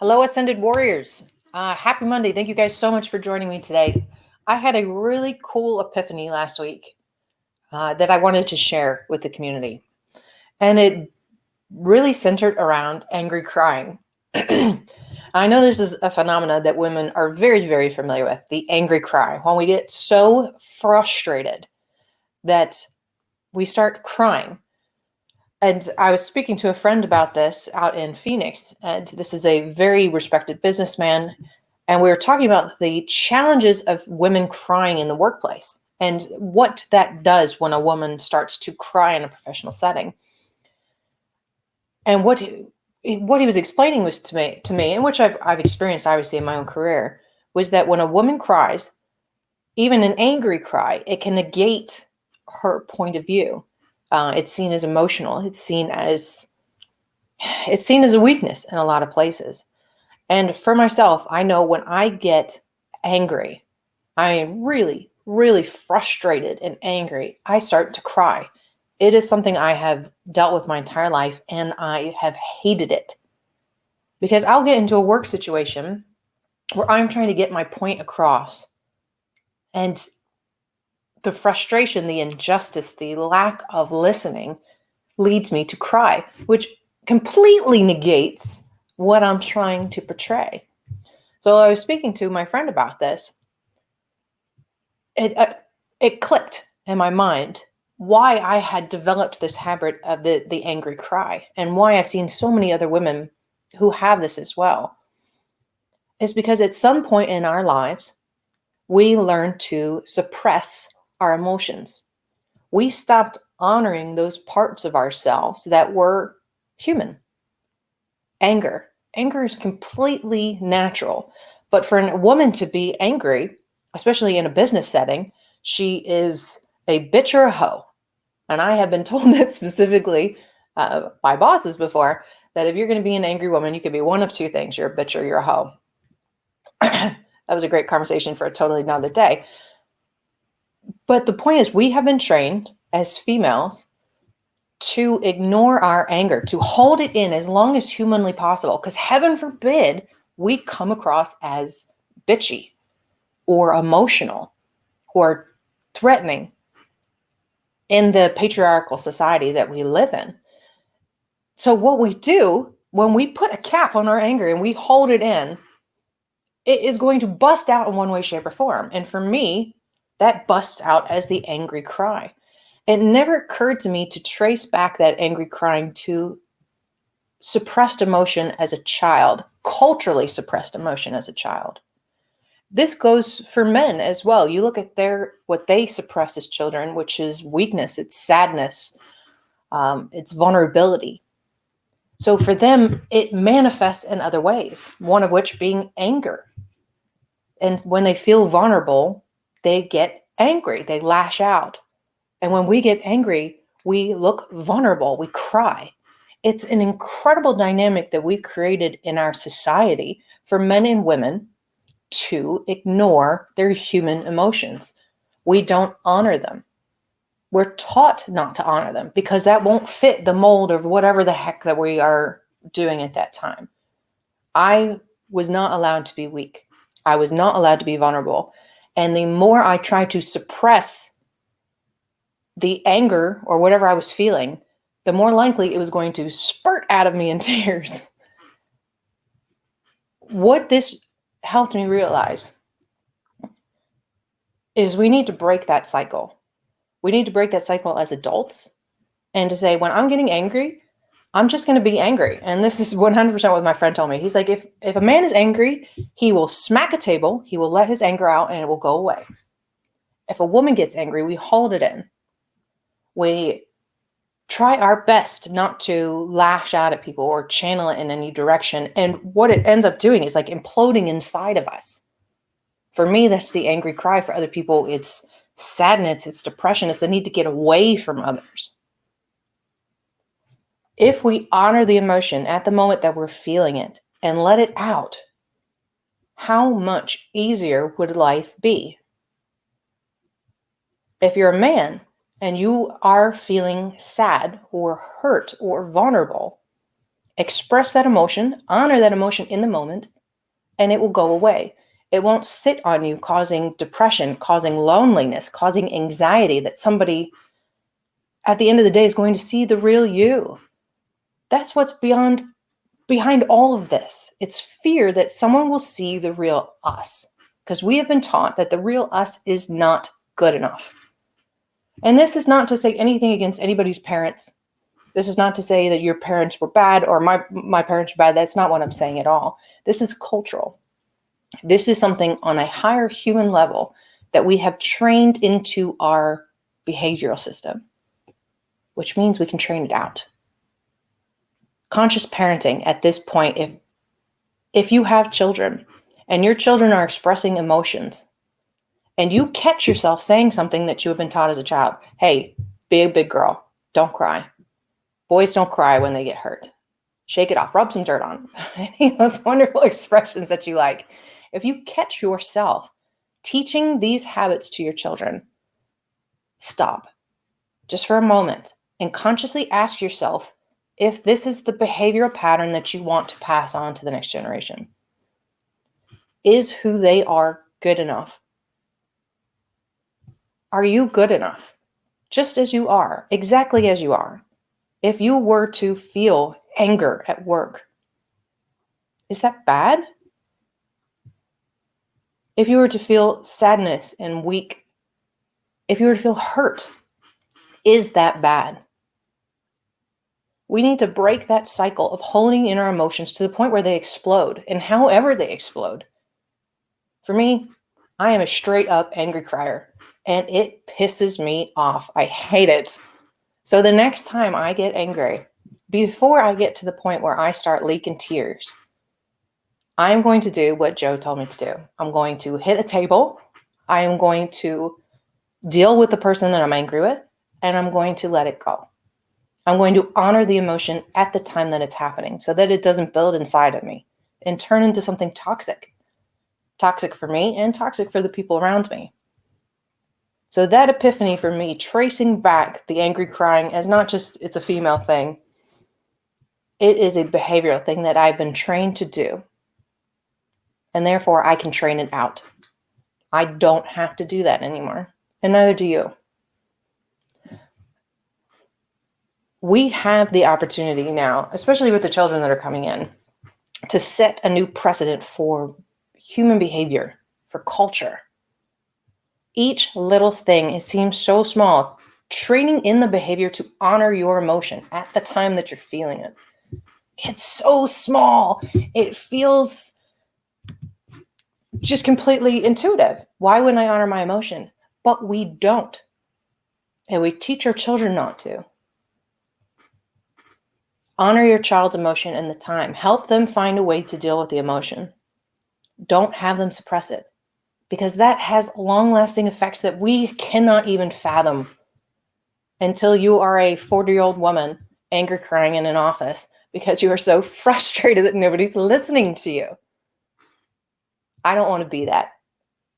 Hello, Ascended Warriors. Happy Monday. Thank you guys so much for joining me today. I had a really cool epiphany last week that I wanted to share with the community. And it really centered around angry crying. I know this is a phenomena that women are very, very familiar with, the angry cry. When we get so frustrated that we start crying. And I was speaking to a friend about this out in Phoenix, and this is a very respected businessman. And we were talking about the challenges of women crying in the workplace and what that does when a woman starts to cry in a professional setting. And what he was explaining was to me, and which I've experienced obviously in my own career, was that when a woman cries, even an angry cry, it can negate her point of view. It's seen as emotional. It's seen as a weakness in a lot of places. And for myself, I know when I get angry, I am really, really frustrated and angry, I start to cry. It is something I have dealt with my entire life, and I have hated it. Because I'll get into a work situation where I'm trying to get my point across, and the frustration, the injustice, the lack of listening leads me to cry, which completely negates what I'm trying to portray. So I was speaking to my friend about this. It clicked in my mind why I had developed this habit of the angry cry, and why I've seen so many other women who have this as well. Is because at some point in our lives, we learn to suppress our emotions. We stopped honoring those parts of ourselves that were human. Anger. Anger is completely natural. But for a woman to be angry, especially in a business setting, she is a bitch or a hoe. And I have been told that specifically by bosses before, that if you're going to be an angry woman, you could be one of two things. You're a bitch or you're a hoe. That was a great conversation for a totally another day. But the point is, we have been trained as females to ignore our anger, to hold it in as long as humanly possible, because heaven forbid we come across as bitchy or emotional or threatening in the patriarchal society that we live in. So what we do when we put a cap on our anger and we hold it in, it is going to bust out in one way, shape, or form. And for me, that busts out as the angry cry. It never occurred to me to trace back that angry crying to suppressed emotion as a child, culturally suppressed emotion as a child. This goes for men as well. You look at what they suppress as children, which is weakness, it's sadness, it's vulnerability. So for them, it manifests in other ways, one of which being anger. And when they feel vulnerable, they get angry, they lash out. And when we get angry, we look vulnerable, we cry. It's an incredible dynamic that we've created in our society for men and women to ignore their human emotions. We don't honor them. We're taught not to honor them because that won't fit the mold of whatever the heck that we are doing at that time. I was not allowed to be weak. I was not allowed to be vulnerable. And the more I tried to suppress the anger or whatever I was feeling, the more likely it was going to spurt out of me in tears. What this helped me realize is we need to break that cycle. We need to break that cycle as adults and to say, when I'm getting angry, I'm just going to be angry. And this is 100% what my friend told me. He's like, if a man is angry, he will smack a table, he will let his anger out, and it will go away. If a woman gets angry, we hold it in. We try our best not to lash out at people or channel it in any direction. And what it ends up doing is like imploding inside of us. For me, that's the angry cry. For other people, it's sadness, it's depression, it's the need to get away from others. If we honor the emotion at the moment that we're feeling it and let it out, how much easier would life be? If you're a man and you are feeling sad or hurt or vulnerable, express that emotion, honor that emotion in the moment, and it will go away. It won't sit on you, causing depression, causing loneliness, causing anxiety that somebody at the end of the day is going to see the real you. That's what's behind all of this. It's fear that someone will see the real us, because we have been taught that the real us is not good enough. And this is not to say anything against anybody's parents. This is not to say that your parents were bad or my parents were bad. That's not what I'm saying at all. This is cultural. This is something on a higher human level that we have trained into our behavioral system, which means we can train it out. Conscious parenting at this point, if you have children and your children are expressing emotions and you catch yourself saying something that you have been taught as a child, hey, be a big girl, don't cry. Boys don't cry when they get hurt. Shake it off, rub some dirt on. Any of those wonderful expressions that you like. If you catch yourself teaching these habits to your children, stop just for a moment and consciously ask yourself if this is the behavioral pattern that you want to pass on to the next generation. Is who they are good enough? Are you good enough? Just as you are, exactly as you are. If you were to feel anger at work, is that bad? If you were to feel sadness and weak, if you were to feel hurt, is that bad? We need to break that cycle of holding in our emotions to the point where they explode, and however they explode. For me, I am a straight up angry crier, and it pisses me off. I hate it. So the next time I get angry, before I get to the point where I start leaking tears, I'm going to do what Joe told me to do. I'm going to hit a table. I am going to deal with the person that I'm angry with, and I'm going to let it go. I'm going to honor the emotion at the time that it's happening so that it doesn't build inside of me and turn into something toxic. Toxic for me and toxic for the people around me. So that epiphany for me, tracing back the angry crying as not just it's a female thing, it is a behavioral thing that I've been trained to do. And therefore I can train it out. I don't have to do that anymore. And neither do you. We have the opportunity now, especially with the children that are coming in, to set a new precedent for human behavior, for culture. Each little thing, it seems so small, training in the behavior to honor your emotion at the time that you're feeling it. It's so small. It feels just completely intuitive. Why wouldn't I honor my emotion? But we don't. And we teach our children not to. Honor your child's emotion in the time. Help them find a way to deal with the emotion. Don't have them suppress it, because that has long-lasting effects that we cannot even fathom until you are a 40-year-old woman angry crying in an office because you are so frustrated that nobody's listening to you. I don't want to be that.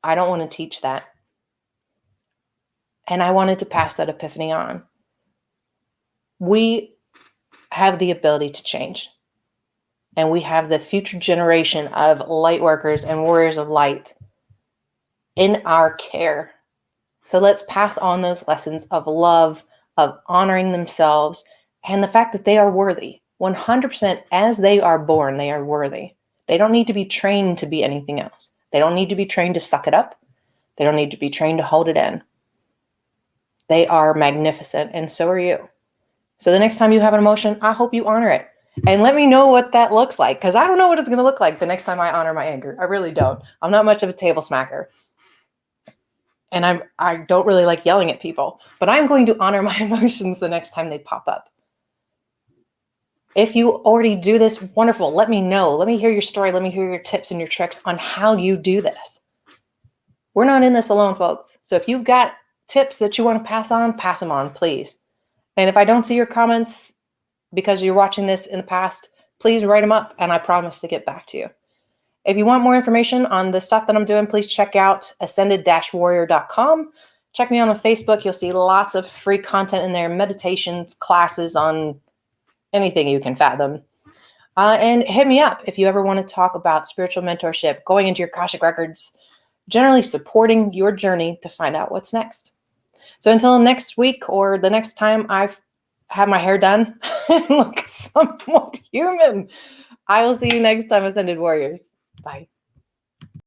I don't want to teach that. And I wanted to pass that epiphany on. We have the ability to change. And we have the future generation of light workers and warriors of light in our care. So let's pass on those lessons of love, of honoring themselves, and the fact that they are worthy. 100% as they are born, they are worthy. They don't need to be trained to be anything else. They don't need to be trained to suck it up. They don't need to be trained to hold it in. They are magnificent, and so are you. So the next time you have an emotion, I hope you honor it. And let me know what that looks like, because I don't know what it's going to look like the next time I honor my anger. I really don't. I'm not much of a table smacker. And I don't really like yelling at people, but I'm going to honor my emotions the next time they pop up. If you already do this, wonderful. Let me know. Let me hear your story. Let me hear your tips and your tricks on how you do this. We're not in this alone, folks. So if you've got tips that you want to pass them on, please. And if I don't see your comments because you're watching this in the past, please write them up and I promise to get back to you. If you want more information on the stuff that I'm doing, please check out ascended-warrior.com. Check me out on Facebook. You'll see lots of free content in there, meditations, classes on anything you can fathom. And hit me up if you ever want to talk about spiritual mentorship, going into your Akashic records, generally supporting your journey to find out what's next. So until next week or the next time I've had my hair done and look somewhat human, I will see you next time, Ascended Warriors. Bye.